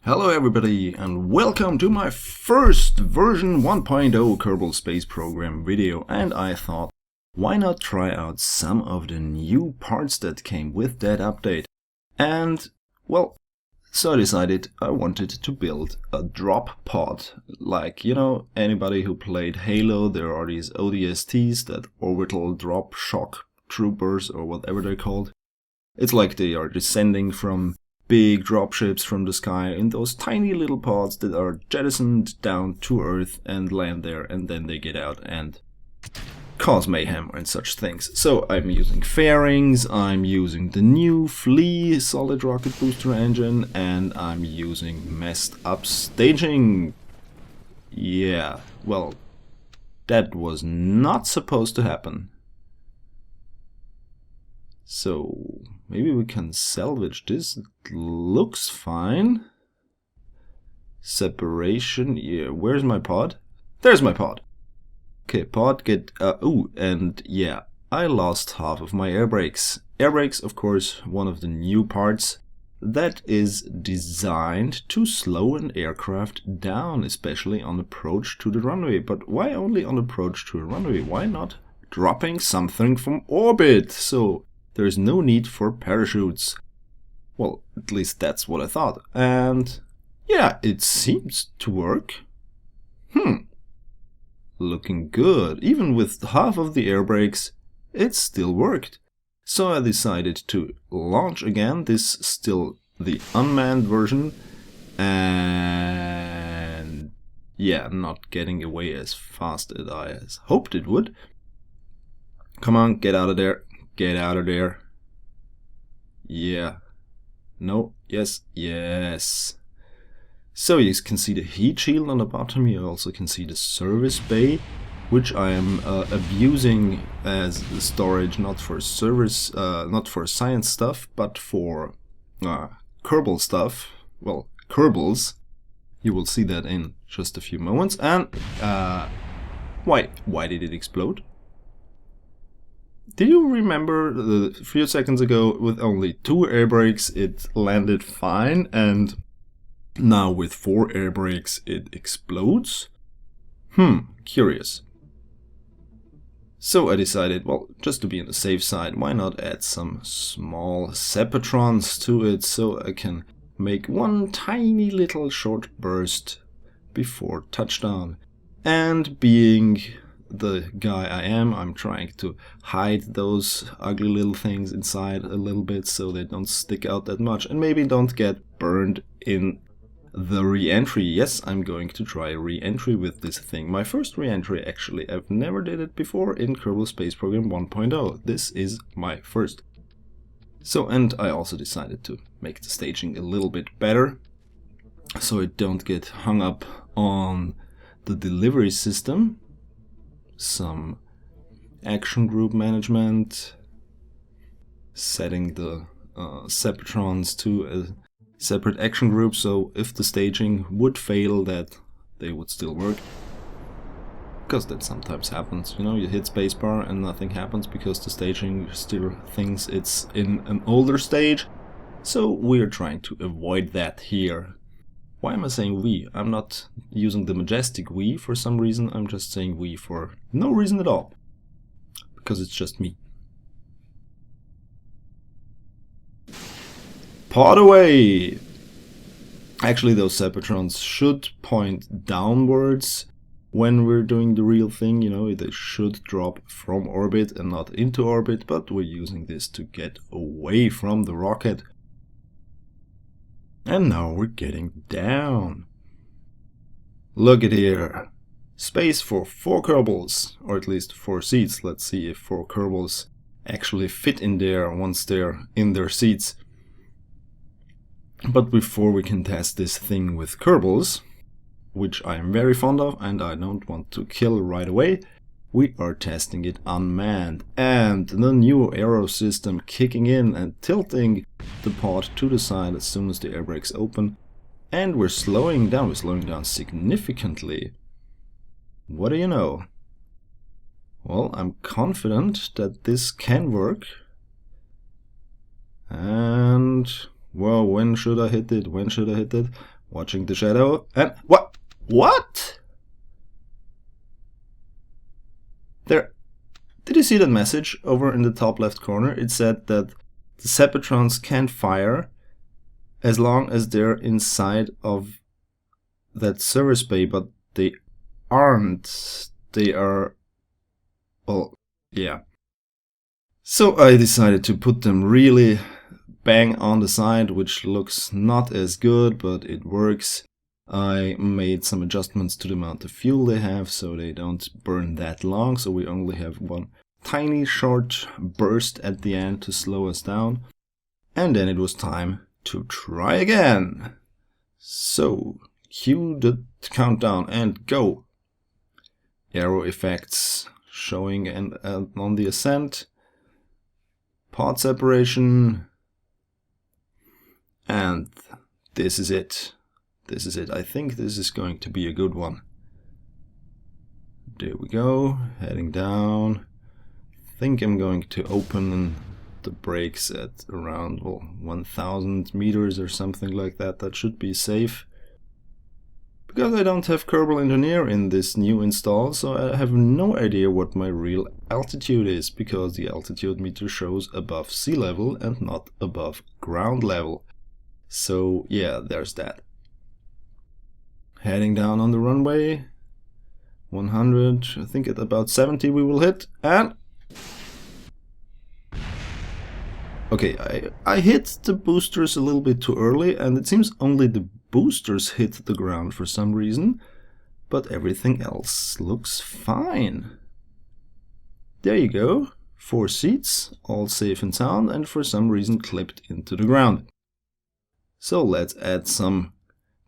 Hello everybody and welcome to my first version 1.0 Kerbal Space Program video, and I thought, why not try out some of the new parts that came with that update? And well, so I decided I wanted to build a drop pod. Like, you know, anybody who played Halo, there are these ODSTs, that orbital drop shock troopers or whatever they're called. It's like they are descending from big dropships from the sky in those tiny little pods that are jettisoned down to Earth and land there, and then they get out and cause mayhem and such things. So I'm using fairings, I'm using the new Flea solid rocket booster engine, and I'm using messed up staging. Yeah, well, that was not supposed to happen. So maybe we can salvage this. It looks fine. Separation, yeah, where's my pod? There's my pod. Okay, pod, get, and yeah, I lost half of my air brakes. Air brakes, of course, one of the new parts that is designed to slow an aircraft down, especially on approach to the runway. But why only on approach to a runway? Why not dropping something from orbit? So there is no need for parachutes. Well, at least that's what I thought. And yeah, it seems to work. Looking good. Even with half of the air brakes, it still worked. So I decided to launch again. This is still the unmanned version. And yeah, not getting away as fast as I hoped it would. Come on, get out of there. Get out of there. Yeah. No. Yes. Yes. So you can see the heat shield on the bottom. You also can see the service bay, which I am abusing as storage, not for service, not for science stuff, but for Kerbal stuff. Well, Kerbals. You will see that in just a few moments. And why did it explode? Do you remember a few seconds ago with only 2 air brakes it landed fine, and now with 4 air brakes it explodes? Curious. So I decided, well, just to be on the safe side, why not add some small Sepatrons to it so I can make one tiny little short burst before touchdown. And being the guy I am, I'm trying to hide those ugly little things inside a little bit so they don't stick out that much and maybe don't get burned in the re-entry. Yes, I'm going to try re-entry with this thing. My first re-entry, actually. I've never did it before in Kerbal Space Program 1.0. This is my first. So, and I also decided to make the staging a little bit better so it don't get hung up on the delivery system. Some action group management, setting the Sepatrons to a separate action group, so if the staging would fail, that they would still work. Because that sometimes happens, you know, you hit spacebar and nothing happens because the staging still thinks it's in an older stage. So we're trying to avoid that here. Why am I saying we? I'm not using the majestic we for some reason, I'm just saying we for no reason at all. Because it's just me. Pod away! Actually, those Sepatrons should point downwards when we're doing the real thing, you know, they should drop from orbit and not into orbit, but we're using this to get away from the rocket. And now we're getting down. Look at here. Space for 4 Kerbals, or at least 4 seats. Let's see if 4 Kerbals actually fit in there once they're in their seats. But before we can test this thing with Kerbals, which I am very fond of and I don't want to kill right away, we are testing it unmanned, and the new aero system kicking in and tilting the pod to the side as soon as the air brakes open, and we're slowing down significantly. What do you know? Well, I'm confident that this can work. And well, when should I hit it? Watching the shadow, and what? What? There. Did you see that message over in the top left corner? It said that the Separatrons can't fire as long as they're inside of that service bay, but they aren't. They are... well, yeah. So I decided to put them really bang on the side, which looks not as good, but it works. I made some adjustments to the amount of fuel they have so they don't burn that long, so we only have one tiny short burst at the end to slow us down. And then it was time to try again. So, cue the countdown and go. Aero effects showing and on the ascent. Pod separation. And this is it. This is it. I think this is going to be a good one. There we go. Heading down. I think I'm going to open the brakes at around 1000 meters or something like that. That should be safe. Because I don't have Kerbal Engineer in this new install, so I have no idea what my real altitude is, because the altitude meter shows above sea level and not above ground level. So yeah, there's that. Heading down on the runway. 100, I think at about 70 we will hit, and... okay, I hit the boosters a little bit too early, and it seems only the boosters hit the ground for some reason, but everything else looks fine. There you go. 4 seats, all safe and sound, and for some reason clipped into the ground. So let's add some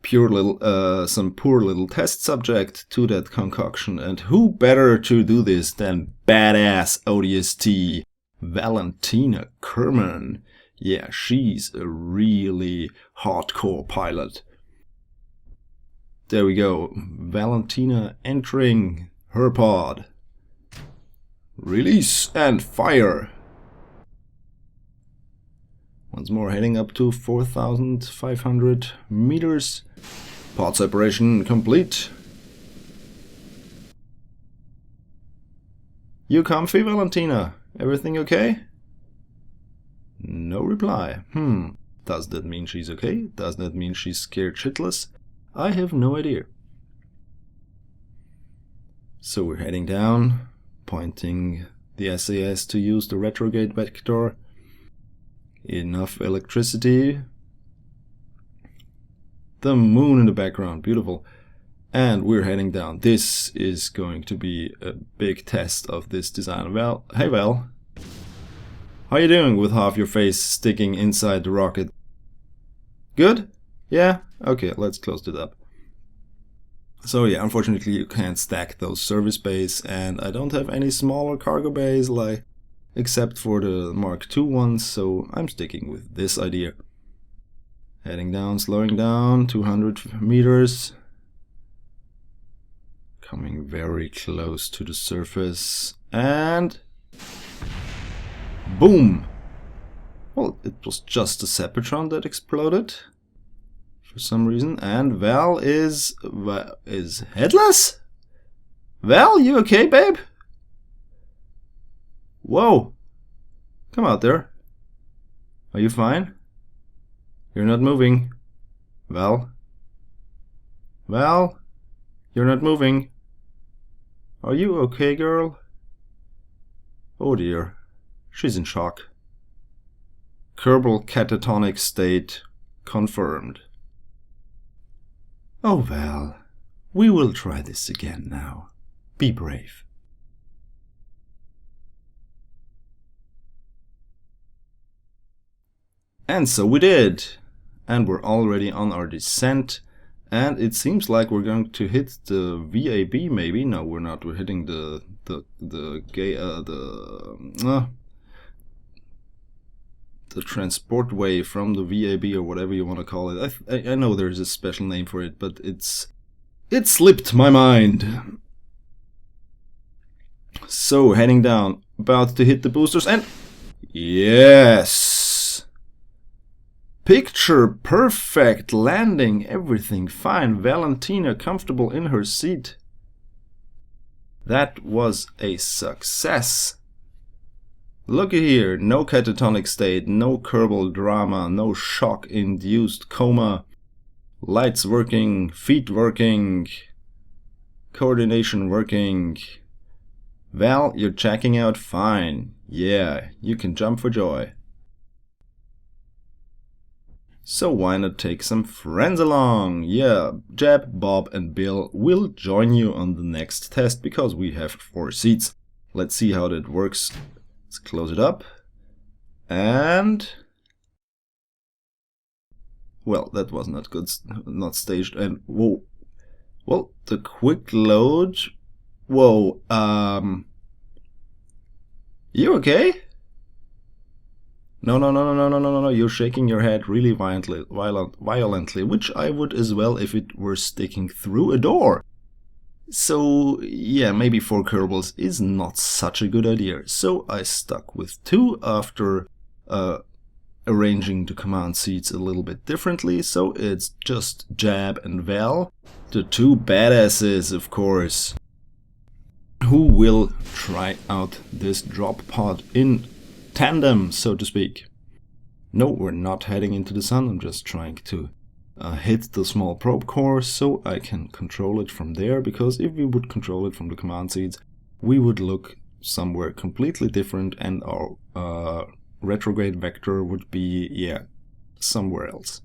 poor little test subject to that concoction, and who better to do this than badass ODST Valentina Kerman. Yeah, she's a really hardcore pilot. There we go, Valentina entering her pod. Release and fire. Once more heading up to 4,500 meters. Pod separation complete. You comfy, Valentina? Everything okay? No reply. Does that mean she's okay? Does that mean she's scared shitless? I have no idea. So we're heading down, pointing the SAS to use the retrograde vector. Enough electricity. The moon in the background, beautiful. And we're heading down. This is going to be a big test of this design. Well, hey Val. How you doing with half your face sticking inside the rocket? Good? Yeah? Okay, let's close it up. So yeah, unfortunately you can't stack those service bays, and I don't have any smaller cargo bays except for the Mark II ones, so I'm sticking with this idea. Heading down, slowing down, 200 meters. Coming very close to the surface, and... boom! Well, it was just a Sepatron that exploded for some reason, and Val is headless? Val, you okay, babe? Whoa! Come out there. Are you fine? You're not moving. Val? Val? You're not moving. Are you okay, girl? Oh dear. She's in shock. Kerbal catatonic state confirmed. Oh, Val. We will try this again now. Be brave. And so we did. And we're already on our descent. And it seems like we're going to hit the VAB maybe. No, we're not. We're hitting the transport way from the VAB or whatever you want to call it. I know there's a special name for it, but it slipped my mind. So heading down, about to hit the boosters, and yes, Picture perfect landing, everything fine. Valentina comfortable in her seat. That was a success. Looky here, no catatonic state, no Kerbal drama, no shock-induced coma. Lights working, feet working, coordination working. Val, you're checking out fine. Yeah, you can jump for joy. So why not take some friends along? Yeah, Jeb, Bob and Bill will join you on the next test because we have 4 seats. Let's see how that works. Let's close it up. And... well, that was not good, not staged. And whoa. Well, the quick load... whoa, you okay? No, you're shaking your head really violently, which I would as well if it were sticking through a door. So, yeah, maybe 4 Kerbals is not such a good idea. So I stuck with 2 after arranging the command seats a little bit differently. So it's just Jab and Val, the 2 badasses, of course, who will try out this drop pod in tandem, so to speak. No, we're not heading into the sun. I'm just trying to hit the small probe core so I can control it from there, because if we would control it from the command seats, we would look somewhere completely different and our retrograde vector would be, yeah, somewhere else.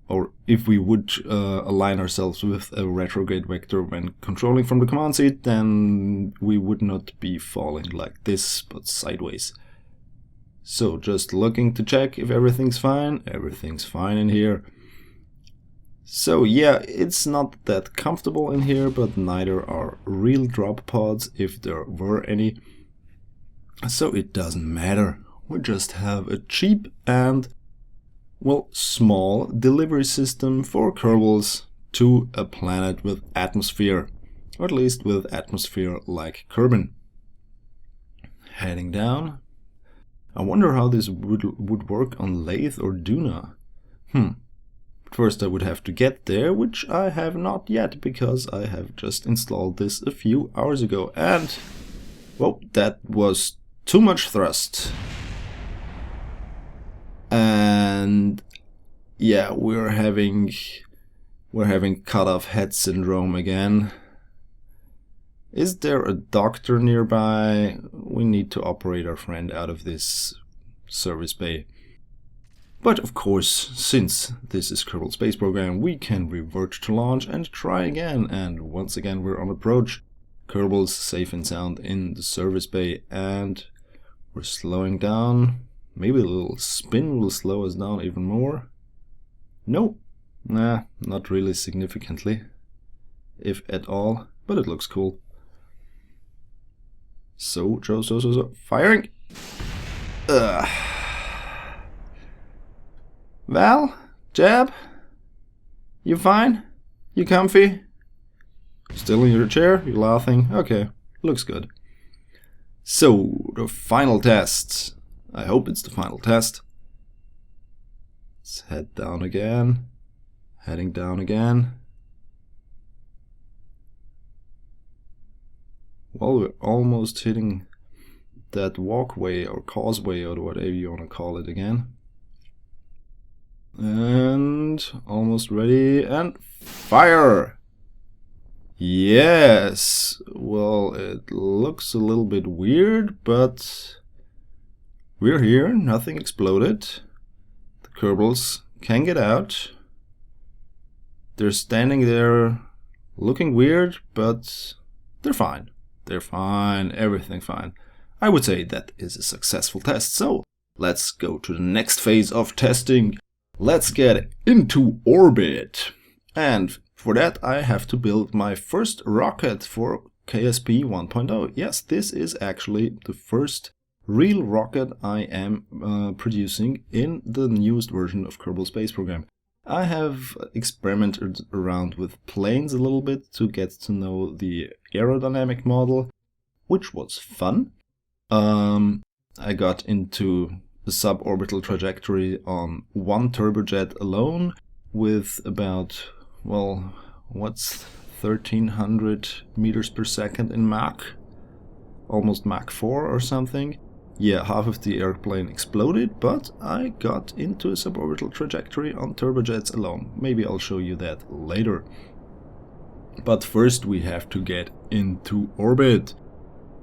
Or if we would align ourselves with a retrograde vector when controlling from the command seat, then we would not be falling like this, but sideways. So just looking to check if everything's fine. Everything's fine in here. So yeah, it's not that comfortable in here, but neither are real drop pods, if there were any. So it doesn't matter. We just have a cheap and, well, small delivery system for Kerbals to a planet with atmosphere, or at least with atmosphere like Kerman. Heading down. I wonder how this would work on Lathe or Duna. First I would have to get there, which I have not yet, because I have just installed this a few hours ago, and, well, that was too much thrust. And yeah, we're having cut off head syndrome again. Is there a doctor nearby? We need to operate our friend out of this service bay. But of course, since this is Kerbal Space Program, we can revert to launch and try again. And once again we're on approach. Kerbal's safe and sound in the service bay, and we're slowing down. Maybe a little spin will slow us down even more. Nope. Nah, not really significantly, if at all, but it looks cool. So, firing! Val? Jab? You fine? You comfy? Still in your chair? You laughing? Okay, looks good. So, the final test. I hope it's the final test. Let's head down again. Heading down again. Well, we're almost hitting that walkway or causeway or whatever you want to call it again. And almost ready, and fire! Yes! Well, it looks a little bit weird, but we're here, nothing exploded. The Kerbals can get out. They're standing there looking weird, but they're fine. They're fine, everything fine. I would say that is a successful test. So let's go to the next phase of testing. Let's get into orbit. And for that I have to build my first rocket for KSP 1.0. Yes, this is actually the first real rocket I am producing in the newest version of Kerbal Space Program. I have experimented around with planes a little bit to get to know the aerodynamic model, which was fun. I got into a suborbital trajectory on one turbojet alone with about, well, what's 1300 meters per second in Mach? Almost Mach 4 or something. Yeah, half of the airplane exploded, but I got into a suborbital trajectory on turbojets alone. Maybe I'll show you that later. But first we have to get into orbit.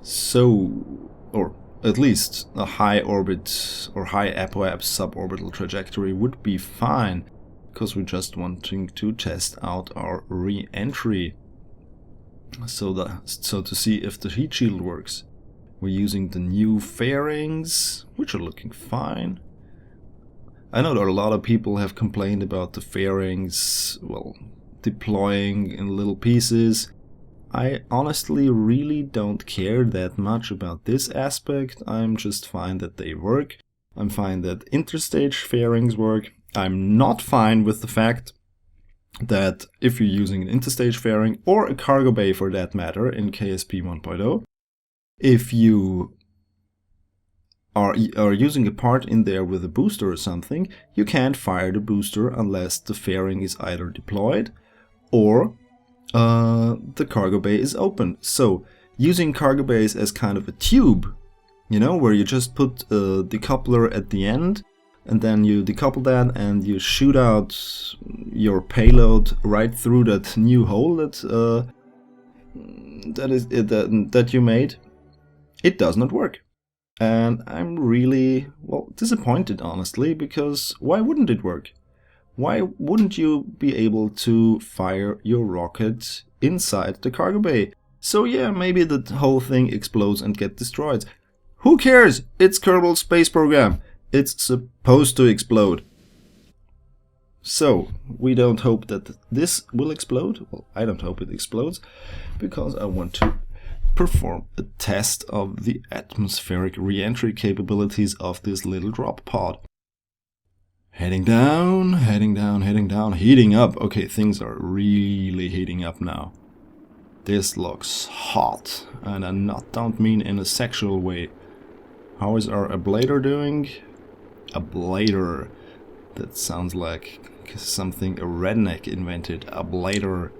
So, or at least a high orbit or high apoapse suborbital trajectory would be fine, because we're just wanting to test out our re-entry. So to see if the heat shield works. We're using the new fairings, which are looking fine. I know that a lot of people have complained about the fairings, well, deploying in little pieces. I honestly really don't care that much about this aspect. I'm just fine that they work. I'm fine that interstage fairings work. I'm not fine with the fact that if you're using an interstage fairing, or a cargo bay for that matter in KSP 1.0, if you are using a part in there with a booster or something, you can't fire the booster unless the fairing is either deployed or the cargo bay is open. So using cargo bays as kind of a tube, you know, where you just put a decoupler at the end and then you decouple that and you shoot out your payload right through that new hole that you made. It does not work. And I'm really, well, disappointed, honestly, because why wouldn't it work? Why wouldn't you be able to fire your rocket inside the cargo bay? So yeah, maybe the whole thing explodes and gets destroyed. Who cares? It's Kerbal space program. It's supposed to explode. So, we don't hope that this will explode. Well, I don't hope it explodes, because I want to perform a test of the atmospheric re-entry capabilities of this little drop pod. Heading down, heading down, heading down, heating up. Okay, things are really heating up now. This looks hot, and I don't mean in a sexual way. How is our ablator doing? Ablator. That sounds like something a redneck invented. Ablator.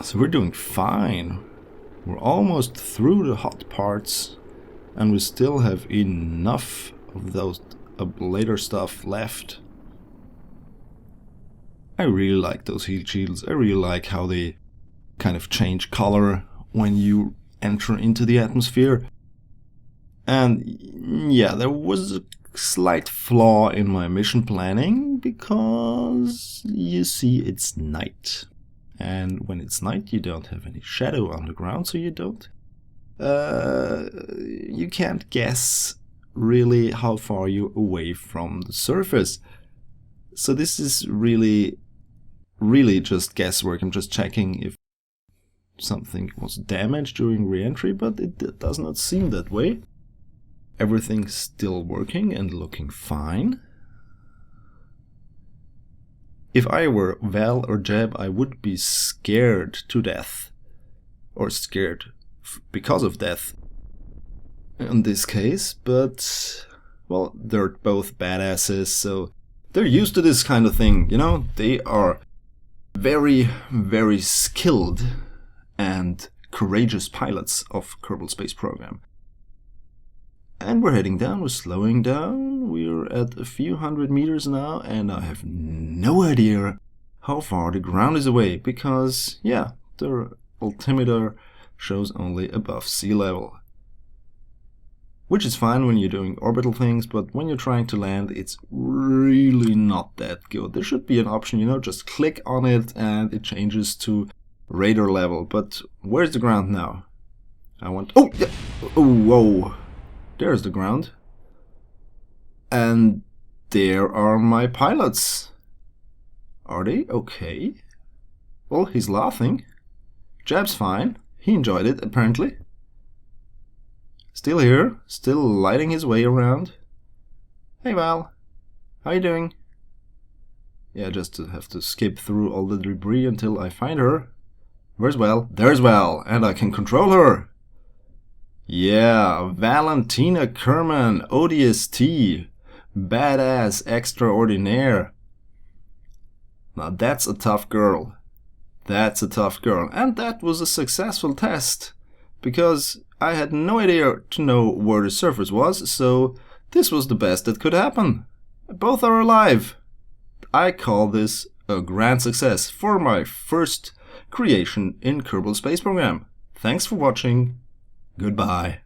So we're doing fine. We're almost through the hot parts, and we still have enough of those ablator stuff left. I really like those heat shields. I really like how they kind of change color when you enter into the atmosphere. And yeah, there was a slight flaw in my mission planning, because you see it's night. And when it's night, you don't have any shadow on the ground, so you can't guess really how far you're away from the surface. So this is really just guesswork. I'm just checking if something was damaged during re-entry, but it does not seem that way. Everything's still working and looking fine. If I were Val or Jeb, I would be scared to death. Or scared because of death in this case, but, well, they're both badasses, so they're used to this kind of thing, you know? They are very, very skilled and courageous pilots of Kerbal Space Program. And we're heading down, we're slowing down, we're at a few hundred meters now, and I have no idea how far the ground is away, because, yeah, the altimeter shows only above sea level. Which is fine when you're doing orbital things, but when you're trying to land, it's really not that good. There should be an option, you know, just click on it and it changes to radar level. But where's the ground now? Oh, yeah. Oh, whoa. There's the ground. And there are my pilots. Are they okay? Well, he's laughing. Jab's fine. He enjoyed it, apparently. Still here, still lighting his way around. Hey Val, how you doing? Yeah, just to have to skip through all the debris until I find her. Where's Val? There's Val, and I can control her. Yeah, Valentina Kerman, ODST. Badass extraordinaire. Now that's a tough girl. That's a tough girl. And that was a successful test. Because I had no idea to know where the surface was, so this was the best that could happen. Both are alive. I call this a grand success for my first creation in Kerbal Space Program. Thanks for watching. Goodbye.